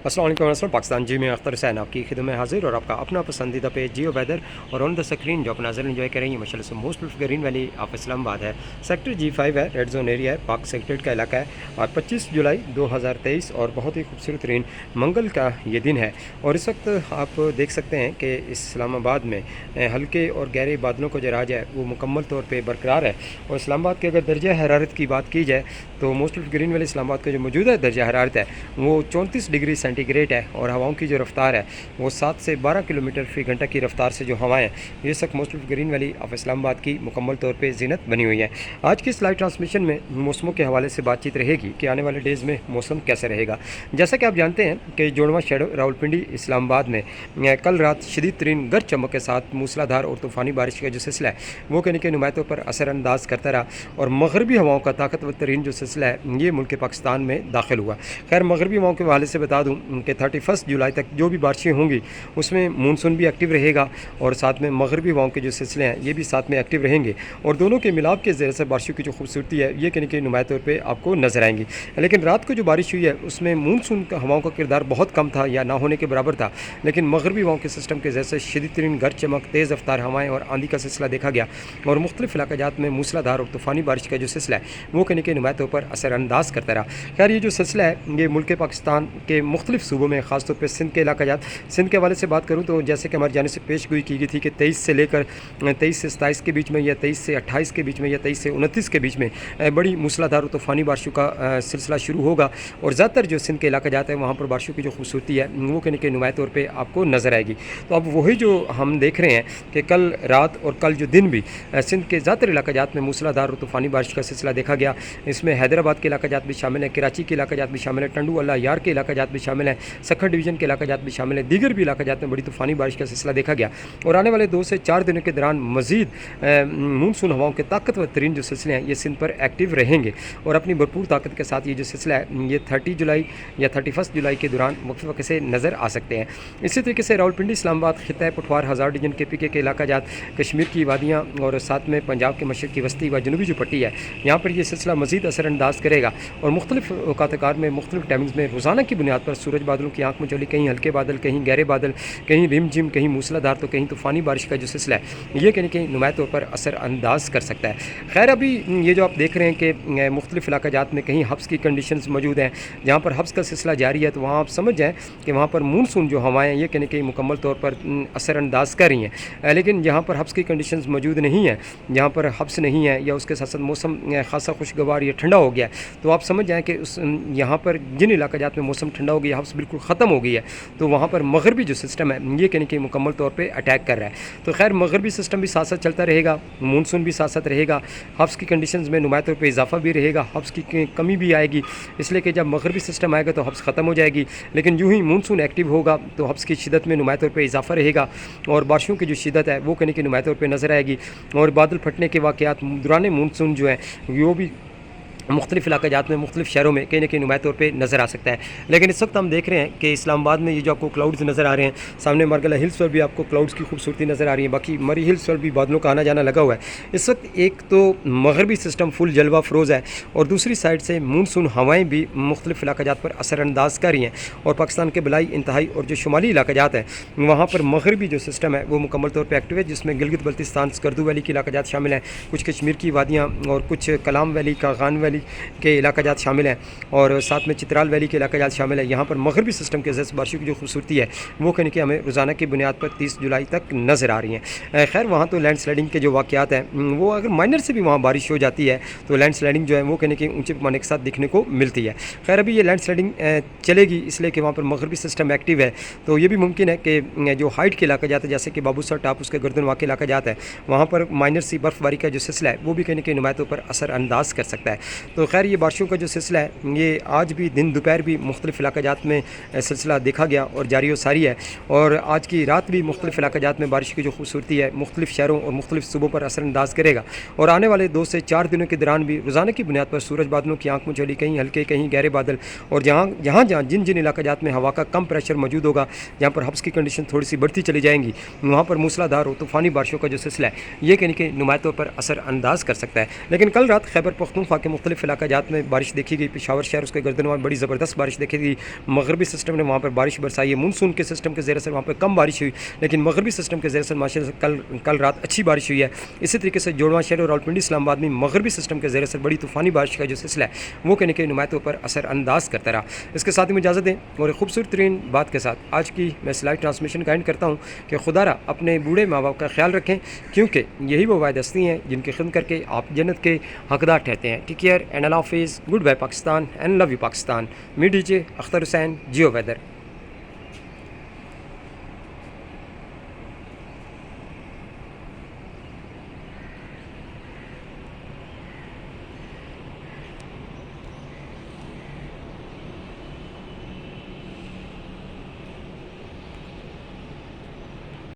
अस्सलाम वालेकुम नाज़रीन, पाकिस्तान जी में अख्तर हुसैन आपकी खिदमत में हाजिर और आपका अपना पसंदीदा पेज जियो वेदर और ऑन द स्क्रीन जो आप नाज़र एंजॉय करेंगे माशाल्लाह से most green valley of Islamabad है। सेक्टर G5 है, रेड जोन एरिया है, पाक सेक्रेटरीट का इलाका है और 25 जुलाई 2023 और बहुत ही खूबसूरत तरीन मंगल का ये दिन है। और इस वक्त आप देख सकते हैं कि इस्लामाबाद में हल्के और गहरे बादलों का जो राज है वो मुकम्मल तौर पर बरकरार है। और इस्लामाबाद के अगर दर्जा हरारत की बात की जाए तो मोस्ट ग्रीन वैली इस्लामाबाद का जो मौजूदा दर्जा हरारत है वो 34 डिग्री सेंटीग्रेड है और हवाओं की जो रफ्तार है वो 7 से 12 किलोमीटर फी घंटा की रफ्तार से जो हवाएं हैं ये सब most green valley of Islamabad की मुकम्मल तौर पे ज़ीनत बनी हुई है। आज की इस लाइव ट्रांसमिशन में मौसमों के हवाले से बातचीत रहेगी कि आने वाले डेज़ में मौसम कैसे रहेगा। जैसा कि आप जानते हैं कि जोड़वा शहर रावलपिंडी इस्लामाबाद में कल रात शदीद तरीन गर्ज चमक के साथ मूसलाधार और तूफ़ानी बारिश का जो सिलसिला है वो कहने के नुमाइतों पर असरानंदाज करता रहा और मगरबी हवाओं का ताकतवर तरीन जो सिलसिला है ये मुल्क पाकिस्तान में दाखिल हुआ। खैर मगरबी हवाओं के हवाले से बता दूँ कि 31 जुलाई तक जो भी बारिशें होंगी उसमें मानसून भी एक्टिव रहेगा और साथ में मगरबी हवाओं के जो सिलसिले हैं ये भी साथ में एक्टिव रहेंगे और दोनों के मिलाप के ज़रिए से बारिशों की जो खूबसूरती है ये कहने के नुमाया तौर पर आपको नजर आएंगी। लेकिन रात को जो बारिश हुई है उसमें मानसून का हवाओं का किरदार बहुत कम था या ना होने के बराबर था, लेकिन मगरबी हवाओं के सिस्टम के जैसे शदीद तरीन गर्ज चमक, तेज़ रफ्तार हवाएँ और आंधी का सिलसिला देखा गया और मुख्तलिफ इलाकाजात में मूसलाधार और तूफ़ानी बारिश का जो सिलसिला है वो कहने के नुमाया तौर पर असरानंदाज करता रहा। खैर ये जो सिलसिला है ये मुल्क पाकिस्तान के मुख्तलिफ सूबों में ख़ासतौर पर सिंध के इलाकाजात, सिंध के हवाले से बात करूँ तो जैसे कि हमारी जाने से पेश गोई की गई थी कि 23 से लेकर 23 से 27 के बीच में या 23 से 28 के बीच में या 23 से 29 के बीच में बड़ी मूसलाधार और तूफ़ानी बारिशों का सिलसिला शुरू होगा और ज़्यादातर जो सिंध के इलाकाजात हैं वहाँ पर बारिशों की जो खूबसूरती है वो कहने के नुमाया तौर पर आपको नज़र आएगी। तो अब वही जो हम देख रहे हैं कि कल रात और कल जो दिन भी सिंध के ज़्यादातर इलाकाजात में मूसलाधार और तूफ़ानी बारिश का सिलसिला देखा गया। इसमें हैदराबाद के इलाकाजात भी शामिल हैं, कराची के इलाकाजात भी शामिल हैं, टंडू अल्लाह यार के इलाकाजात भी शामिल हैं, सखर डिवीज़न के इलाकाजात भी शामिल हैं, दीगर भी इलाकाजात में बड़ी तूफ़ानी बारिश का सिलसिला देखा गया। और आने वाले 2 से 4 दिनों के दौरान मज़ीद मानसून हवाओं के ताकतवर तरीन जो सिलसिले हैं ये सिंध पर एक्टिव रहेंगे और अपनी भरपूर ताकत के साथ ये जो सिलसिला है ये 30 जुलाई या 31 जुलाई के दौरान वक्फे वक्फे से नज़र आ सकते हैं। इसी तरीके से रावलपिंडी इस्लामाबाद खिता पठवार हज़ार डिवीजन KPK के इलाकाजात, कश्मीर की वादियाँ और साथ में पंजाब के मशरक़ की वस्ती व जनूबी जो पट्टी है यहाँ पर यह सिलसिला मज़ीद असरानंदाज करेगा और मुख्तलिफ औकात में मुख्तलिफ टाइमिंग्स में रोज़ाना की बुनियाद पर सूरज बादलों की आँख में चली, कहीं हल्के बादल, कहीं गहरे बादल, कहीं रिम झिम, कहीं मूसलाधार तो कहीं तूफ़ानी बारिश का जो सिलसिला है ये कहने के नुमाया तौर पर असरानंदाज कर सकता है। खैर अभी ये जो आप देख रहे हैं कि मुख्तलिफ इलाकाजात में कहीं हब्स की कंडीशंस मौजूद हैं, जहाँ पर हब्स का सिलसिला जारी है तो वहाँ आप समझ जाएँ कि वहाँ पर मानसून जो हवाएँ ये कहने के मुकम्मल तौर पर असरानंदाज कर रही हैं। लेकिन जहाँ पर हब्स की कंडीशंस मौजूद नहीं है, जहाँ पर हब्स नहीं है या उसके साथ साथ मौसम खासा खुशगवार या ठंडा हो गया तो आप समझ जाएँ कि उस यहाँ पर जिन इलाकाजात में मौसम ठंडा हो गया, हब्स बिल्कुल ख़त्म हो गई है तो वहाँ पर मगरबी जो सिस्टम है ये कहने के मुकम्मल तौर पे अटैक कर रहा है। तो खैर मगरबी सिस्टम भी साथ साथ चलता रहेगा, मानसून भी साथ साथ रहेगा, हब्स की कंडीशंस में नुमाया तौर पे इजाफा भी रहेगा, हब्स की कमी भी आएगी, इसलिए कि जब मगरबी सिस्टम आएगा तो हब्स ख़त्म हो जाएगी। लेकिन यूँ ही मानसून एक्टिव होगा तो हब्स की शिदत में नुमाया तौर पर इजाफा रहेगा और बारिशों की जो शिदत है वो कहने के नुमाया तौर पर नज़र आएगी और बादल फटने के वाक़यात दौरान मानसून जो है वो भी मुख्तलिफ इलाकाजात में मुख्तलिफ शहरों में कहीं ना कहीं नुमाया तौर पर नज़र आ सकता है। लेकिन इस वक्त हम देख रहे हैं कि इस्लामाबाद में ये जो आपको क्लाउड्स नज़र आ रहे हैं, सामने मारगला हिल्स पर भी आपको क्लाउड्स की खूबसूरती नज़र आ रही है, बाकी मरी हिल्स पर भी बादलों का आना जाना लगा हुआ है। इस वक्त एक तो मगरबी सिस्टम फुल जलवा फ़रोज़ है और दूसरी साइड से मानसून हवाएँ भी मुख्तलिफ इलाकाजात पर असरानंदाज कर रही हैं और पाकिस्तान के बलाई इंतहाई और जो शुमाली इलाकाजात हैं वहाँ पर मगरबी जो सिस्टम है वो मुकम्मल तौर पर एक्टिव है, जिसमें गिलगित बल्तिस्तान, स्कर्दू वैली के इलाकाजात शामिल हैं, कुछ कश्मीर की वादियाँ और कुछ कलाम वैली, कागान वैली के इलाकाजात शामिल हैं और साथ में चित्राल वैली के इलाकाजात शामिल हैं। यहाँ पर मगरबी सिस्टम के जैसे बारिशों की जो खूबसूरती है वो कहने की हमें रोज़ाना की बुनियाद पर 30 जुलाई तक नज़र आ रही हैं। खैर वहाँ तो लैंड स्लाइडिंग के जो वाक़यात हैं वो अगर माइनर से भी वहाँ बारिश हो जाती है तो लैंड स्लाइडिंग जो है वो कहने के ऊँचे पैमाने के साथ दिखने को मिलती है। खैर अभी ये लैंड स्लाइडिंग चलेगी इसलिए कि वहाँ पर मगरबी सिस्टम एक्टिव है तो ये भी मुमकिन है कि जो हाइट के इलाकाजात है जैसे कि बाबूसर टाप, उसके गर्दन वाक़ इलाकाजात है वहाँ पर माइनर सी बर्फ़बारी का जो सिलसिला है वो भी कहने के नुमायातों पर असरानंदाज कर सकता है। तो खैर ये बारिशों का जो सिलसिला है ये आज भी दिन दोपहर भी मुख्तलिफ इलाकाजात में सिलसिला देखा गया और जारी व सारी है और आज की रात भी मुख्तलिफ इलाकाजात में बारिश की जो खूबसूरती है मुख्तलिफ शहरों और मुख्तलिफ सूबों पर असरानंदाज करेगा और आने वाले 2 से 4 दिनों के दौरान भी रोज़ाना की बुनियाद पर सूरज बादलों की आंख में चली, कहीं हल्के कहीं गहरे बादल और जहाँ जिन जिन इलाकाजात में हवा का कम प्रेशर मौजूद होगा, जहाँ पर हब्स की कंडीशन थोड़ी सी बढ़ती चली जाएंगी, वहाँ पर मूसलाधार और तूफ़ानी बारिशों का जो सिलसिला है ये कहने के नुमाया तौर पर असर अंदाज कर सकता है। लेकिन कल रात खैबर पख्तूनख्वा के मुख्तलिफ مختلف علاقہ جات میں بارش دیکھی گئی. پشاور شہر اس کے گردنواں میں بڑی زبردست بارش دیکھی گئی. مغربی سسٹم نے وہاں پر بارش برسائی ہے. مونسون کے سسٹم کے زیر اثر وہاں پہ کم بارش ہوئی, لیکن مغربی سسٹم کے زیر اثر ماشاء اللہ کل رات اچھی بارش ہوئی ہے. اسی طریقے سے جوڑواں شہر اور راولپنڈی اسلام آباد میں مغربی سسٹم کے زیر اثر بڑی طوفانی بارش کا جو سلسلہ ہے وہ کہیں کہ نمایاں طور پر اثر انداز کرتا رہا. اس کے ساتھ ہی میں اجازت دیں اور ایک خوبصورت ترین بات کے ساتھ آج کی میں لائیو ٹرانسمیشن کا اینڈ کرتا ہوں کہ خدا را اپنے بوڑھے ماں باپ کا خیال رکھیں, کیونکہ یہی وہ واحد ہستی ہیں جن کی خدمت کر کے آپ جنت کے حقدار ٹھہرتے ہیں. ٹیک کیئر اینڈ اللہ حافظ. Good bye Pakistan and love you Pakistan. می D J Akhtar Hussain, Geo weather.